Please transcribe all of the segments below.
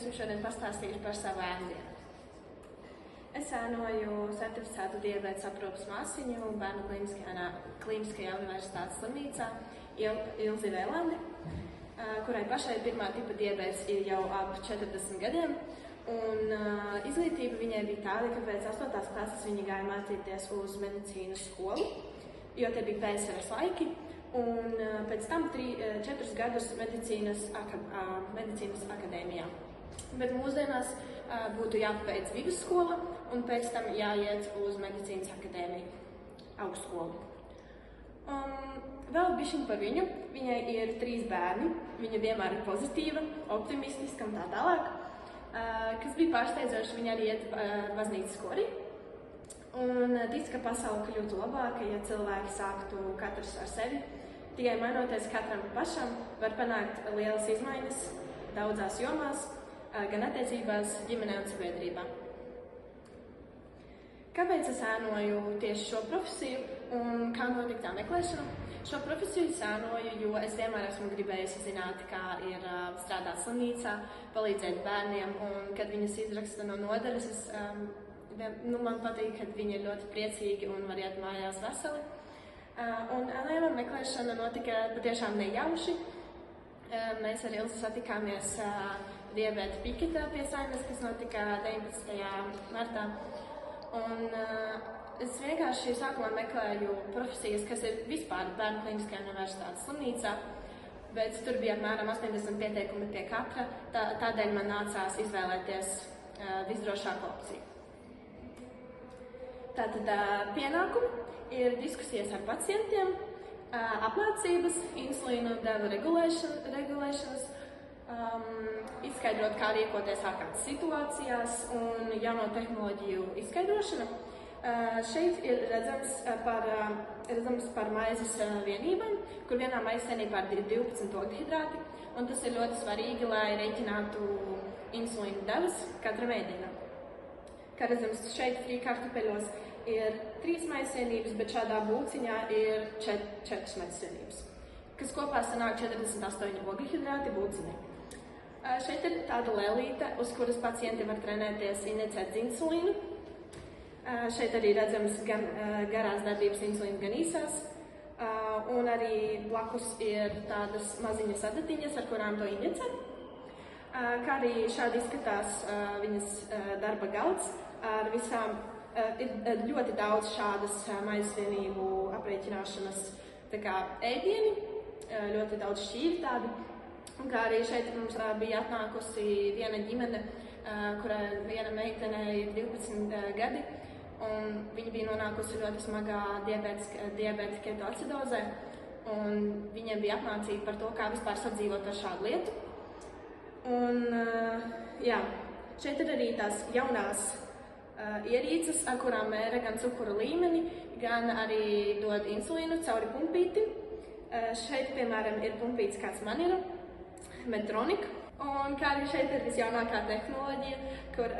jums šodien pastāstīšu par savu ēdienu. Es ēnoju certificētu diabēta aprūpes māsiņu Bērnu Kliniskajā universitātes slimnīcā Ilzi Vēlandi, kurai pašai pirmā tipa diabēts ir jau ap 40 gadiem. Un izglītība viņai bija tāda, ka pēc 8. klases viņa gāja mācīties uz medicīnas skolu, jo te bija PSRS laiki. Un pēc tam 4 gadus medicīnas akadēmijā. Bet mūsdienās būtu jāpabeidz vidusskola un pēc tam jāiet uz medicīnas akadēmiju, augstskolu. Vēl bišķiņ par viņu. Viņai ir 3 bērni. Viņa vienmēr ir pozitīva, optimistiska un tā tālāk. Kas bija pārsteidzoši, viņa arī iet baznīcas korī. Un tic, ka pasaule kļūtu labāka, ja cilvēki sāktu katrs ar sevi. Tikai mainoties katram pašam, var panākt lielas izmaiņas daudzās jomās, gan attiecībās, ģimenē un sabiedrībā. Kāpēc es ēnoju tieši šo profesiju un kā notika tā meklēšana? Šo profesiju es ēnoju, jo es vienmēr esmu gribējusi zināt, kā ir strādāt slimnīcā, palīdzēt bērniem, un kad viņus izraksta no nodaļas, man patīk, kad viņi ir ļoti priecīgi un var iet mājās veseli. Un ēnojuma meklēšana notika patiešām nejauši. Mēs ar Ilzi satikāmies diabēta piketā pie Saeimas, kas notika 19. martā. Un es vienkārši sākumā meklēju profesijas, kas ir vispār Bērnu Kliniskajā universitātes slimnīcā, bet tur bija apmēram 80 pieteikumi pie katra, tādēļ man nācās izvēlēties visdrošāko opciju. Tātad pienākumi ir diskusijas ar pacientiem, apmācības, insulīnu devu regulēšanas, izskaidrot, kā rīkoties ārkārtas situācijās un jauno tehnoloģiju izskaidrošana. Šeit ir redzams par maizes vienībām, kur vienā maizes vienībā ir 12 ogļhidrāti, un tas ir ļoti svarīgi, lai reiķinātu insulīnu devas katram ēdienam. Kā redzams, šeit frīkartupeļos ir 3 maizes vienības, bet šādā būciņā ir 4 maizes vienības, kas kopā sanāk 48 ogļhidrāti būciņai. Šeit ir tāda lēlīte, uz kuras pacienti var trenēties injicēt insulīnu. Šeit arī redzams gan garās darbības insulīns, gan īsās. Un arī blakus ir tādas maziņas adatiņas, ar kurām to injicē. Kā arī šādi izskatās viņas darba galds. Ir ļoti daudz šādas maizes vienību aprēķināšanas ēdieni, ļoti daudz šķīvi tādi. Un kā arī šeit mums bija atnākusi viena ģimene, kurai viena meitene ir 12 gadi, un viņa bija nonākusi ļoti smagā diabēta ketoacidozē, un viņiem bija apmācība par to, kā vispār sadzīvot ar šādu lietu. Un, šeit ir arī tās jaunās ierīces, ar kurām mēra gan cukura līmeni, gan arī dod insulīnu cauri pumpīti. Šeit, piemēram, ir pumpīts, kāds man ir, Medtronic. Un kā arī šeit ir visjaunākā tehnoloģija, kur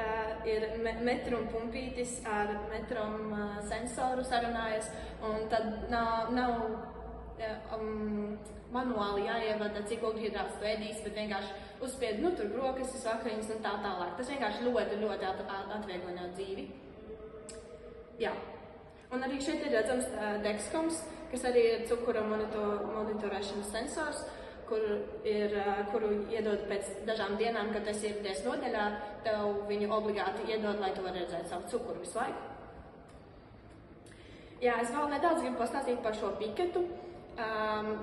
ir metrum pumpītis ar metrum sensoru sarunājas, un tad nav manuāli jāievada, cik ogļhidrātus tu ēdīsi, bet vienkārši uzspied, tur brokastis, vakariņas un tā tālāk. Tas vienkārši ļoti atvieglo dzīvi. Jā. Un arī šeit ir redzams Dexcoms, kas arī ir cukura monitorēšanas sensors, kuru iedod pēc dažām dienām, kad esi ieradies nodeļā, tev viņu obligāti iedod, lai tu vari redzēt savu cukuru visu laiku. Jā, es vēl nedaudz gribu pastāstīt par šo piketu.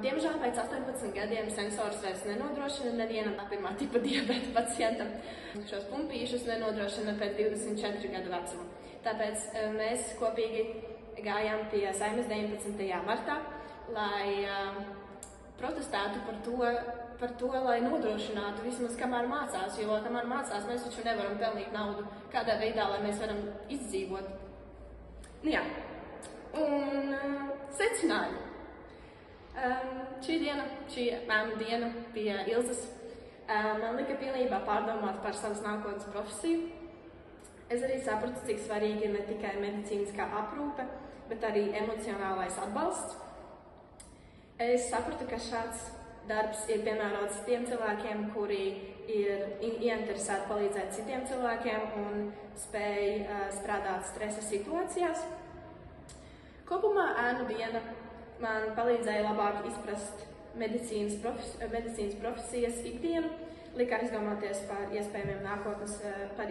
Diemžēl pēc 18 gadiem sensors vairs nenodrošina nevienam pirmā tipa diabēta pacientam. Šos pumpīšus nenodrošina pēc 24 gadu vecuma. Tāpēc mēs kopīgi gājām pie Saeimas 19. martā, lai protestētu par to, lai nodrošinātu vismaz kamēr mācās, jo kamēr mācās mēs taču nevaram pelnīt naudu kādā veidā, lai mēs varam izdzīvot. Un secinājumi. Šī ēnu diena pie Ilzes man lika pilnībā pārdomāt par savas nākotnes profesiju. Es arī sapratu, cik svarīgi ir ne tikai medicīniskā aprūpe, bet arī emocionālais atbalsts. Es sapratu, ka šāds darbs ir piemērots tiem cilvēkiem, kuri ir ieinteresēti palīdzēt citiem cilvēkiem un spēj strādāt stresa situācijās. Kopumā ēnu diena man palīdzēja labāk izprast medicīnas profesijas ikdienu, lika aizdomāties par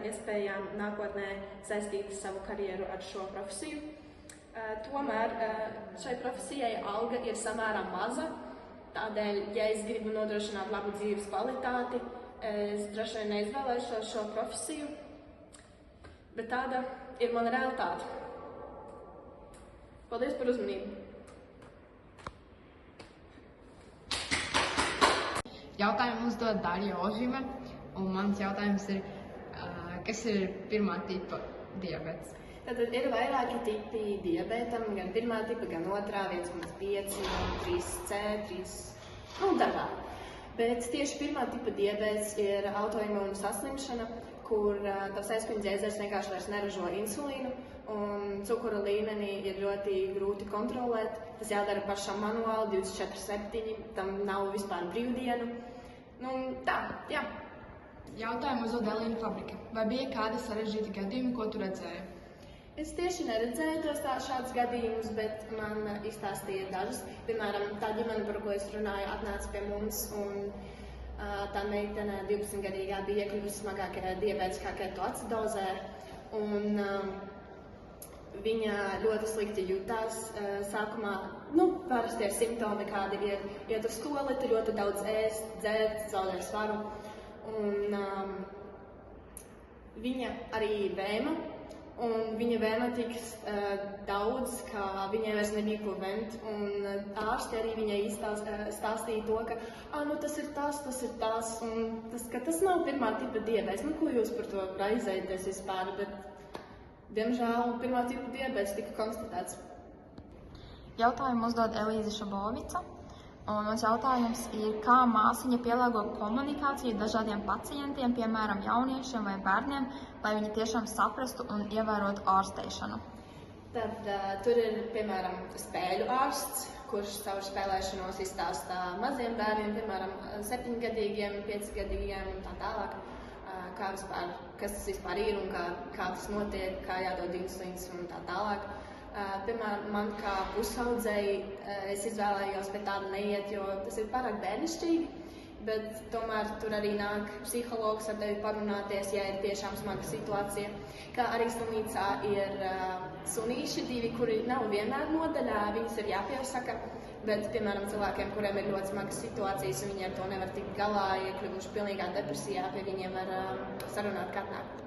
iespējām nākotnē saistīt savu karjeru ar šo profesiju. Tomēr šai profesijai alga ir samērā maza, tādēļ, ja es gribu nodrošināt labu dzīves kvalitāti, es droši vien neizvēlēšos šo profesiju, bet tāda ir mana realitāte. Paldies par uzmanību! Jautājumu uzdod Darija Ožime, un mans jautājums ir, kas ir pirmā tipa diabets? Tātad ir vairāki tipi diabetam, gan pirmā tipa, gan otrā, 1,5, 3C, 3 un dažādi. Bet tieši pirmā tipa diabets ir autoimūna saslimšana, kur tavs aizkuņa ķēzars vienkārši vairs neražo insulīnu, un cukura līmeni ir ļoti grūti kontrolēt. Tas jādara pašam manuāli, 24/7, tam nav vispār brīvdienu. Tā, jā. Jautājumu uzdod Elīna Fabrika. Vai bija kādi sarežģīti gadījumi, ko tu redzēji? Es tieši neredzēju tos šādus gadījumus, bet man izstāstīja dažus. Piemēram, tā ģimene, par ko es runāju, atnāca pie mums, un tā meitene 12-gadīgā bija iekļuvusi smagākajā diabētiskā acidozē, un viņa ļoti slikti jutās. Sākumā, parastie simptomi, kādi ir iet uz toaleti, ļoti daudz ēst, dzert, zaudēt svaru, un viņa arī vēma. Un viņa vēma tik daudz, ka viņai vairs nebija ko vēmt, un ārsti arī viņai stāstīja to, ka tas ir tas, un tas nav pirmā tipa diabēts. Ko jūs par to raizējaties vispār, bet, diemžēl, pirmā tipa diabēts tika konstatēts. Jautājumu uzdod Elīze Šabovica, un mans jautājums ir, kā māsiņa pielāgo komunikāciju dažādiem pacientiem, piemēram, jauniešiem vai bērniem, lai viņi tiešām saprastu un ievērotu ārstēšanu. Tad tur ir, piemēram, spēļu ārsts, kurš savu spēlēšanos izstāstā maziem bērniem, piemēram, 7-gadīgiem, 5-gadīgiem un tā tālāk, kas tas vispār ir un kā tas notiek, kā jādod insulīns un tā tālāk. Piemēram, man kā pusaudzēji, es izvēlējos pie tāda neiet, jo tas ir pārāk bērnišķīgi, bet tomēr tur arī nāk psihologs ar tevi parunāties, ja ir tiešām smaga situācija. Kā arī slimnīcā ir sunīši 2, kuri nav vienmēr nodaļā, viņus ir jāpiesaka, bet, piemēram, cilvēkiem, kuriem ir ļoti smagas situācijas un viņi ar to nevar tikt galā, iekļuvuši pilnīgā depresijā, pie viņiem var sarunāt, kā atnākt.